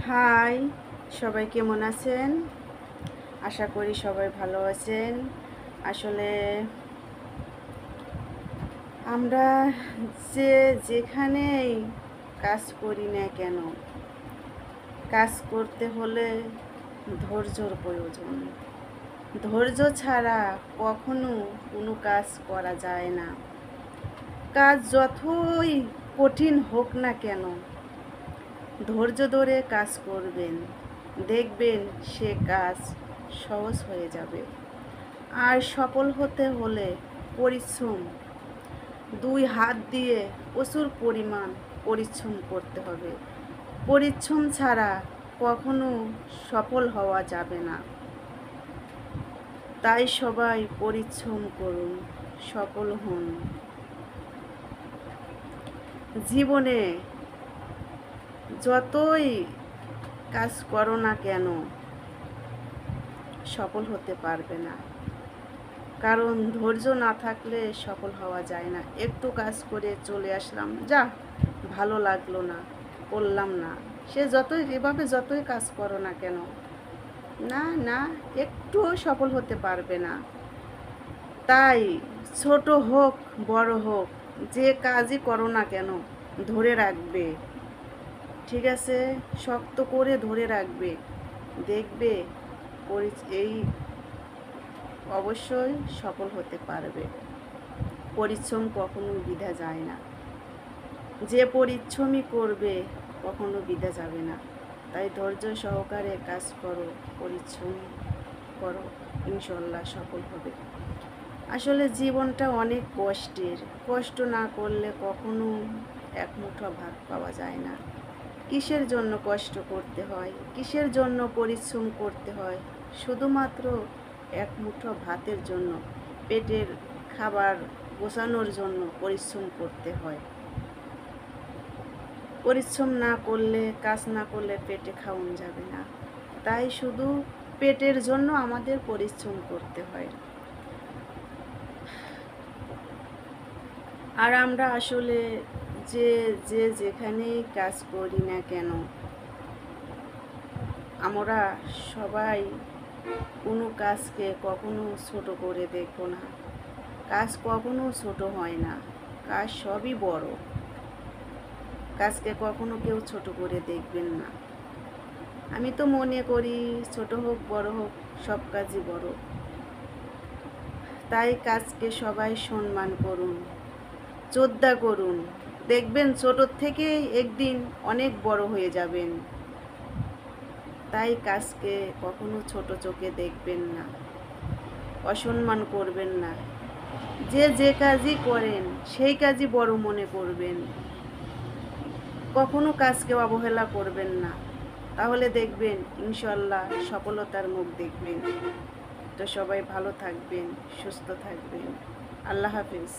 High, সবাই কেমন আছেন? আশা করি সবাই ভালো আছেন। আসলে আমরা যেখানেই কাজ করি না কেন, কাজ করতে হলে ধৈর্যর প্রয়োজন। ধৈর্য ছাড়া কখনো কোনো কাজ করা যায় না। কাজ যতই কঠিন হোক না কেন, ধৈর্য ধরে কাজ করবেন, দেখবেন সে কাজ সহজ হয়ে যাবে। আর সফল হতে হলে পরিশ্রম, দুই হাত দিয়ে প্রচুর পরিমাণ পরিশ্রম করতে হবে। পরিশ্রম ছাড়া কখনো সফল হওয়া যাবে না। তাই সবাই পরিশ্রম করুন, সফল হন। জীবনে যতই কাজ করো না কেন, সফল হতে পারবে না। কারণ ধৈর্য না থাকলে সফল হওয়া যায় না। একটু কাজ করে চলে আসলাম, যা ভালো লাগলো না, করলাম না। সে যতই কাজ করো না কেন, না না, একটুও সফল হতে পারবে না। তাই ছোট হোক বড় হোক, যে কাজই করো না কেন ধরে রাখবে। ঠিক আছে, শক্ত করে ধরে রাখবে, দেখবে এই অবশ্যই সফল হতে পারবে। পরিশ্রম কখনো বৃথা যায় না। যে পরিশ্রমই করবে কখনো বৃথা যাবে না। তাই ধৈর্য সহকারে কাজ করো, পরিশ্রম করো, ইনশাল্লাহ সফল হবে। আসলে জীবনটা অনেক কষ্টের। কষ্ট না করলে কখনো এক মুঠো ভাত পাওয়া যায় না। কিসের জন্য কষ্ট করতে হয়, কিসের জন্য পরিশ্রম করতে হয়? শুধুমাত্র এক মুঠো ভাতের জন্য, পেটের খাবার গোছানোর জন্য পরিশ্রম করতে হয়। পরিশ্রম না করলে, কাজ না করলে পেটে খাওয়ানো যাবে না। তাই শুধু পেটের জন্য আমাদের পরিশ্রম করতে হয়। আর আমরা আসলে যেখানেই কাজ করি না কেন, আমরা সবাই কোনো কাজকে কখনো ছোট করে দেখব না। কাজ কখনো ছোট হয় না, কাজ সবই বড়। কাজকে কখনো কেউ ছোট করে দেখবেন না। আমি তো মনে করি ছোট হোক বড় হোক, সব কাজই বড়। তাই কাজকে সবাই সম্মান করুন, শ্রদ্ধা করুন। দেখবেন ছোটোর থেকে একদিন অনেক বড় হয়ে যাবেন। তাই কাজকে কখনো ছোট চোখে দেখবেন না, অসম্মান করবেন না। যে কাজই করেন সেই কাজই বড় মনে করবেন। কখনো কাজকে অবহেলা করবেন না, তাহলে দেখবেন ইনশাল্লাহ সফলতার মুখ দেখবেন। তো সবাই ভালো থাকবেন, সুস্থ থাকবেন। আল্লাহ হাফিজ।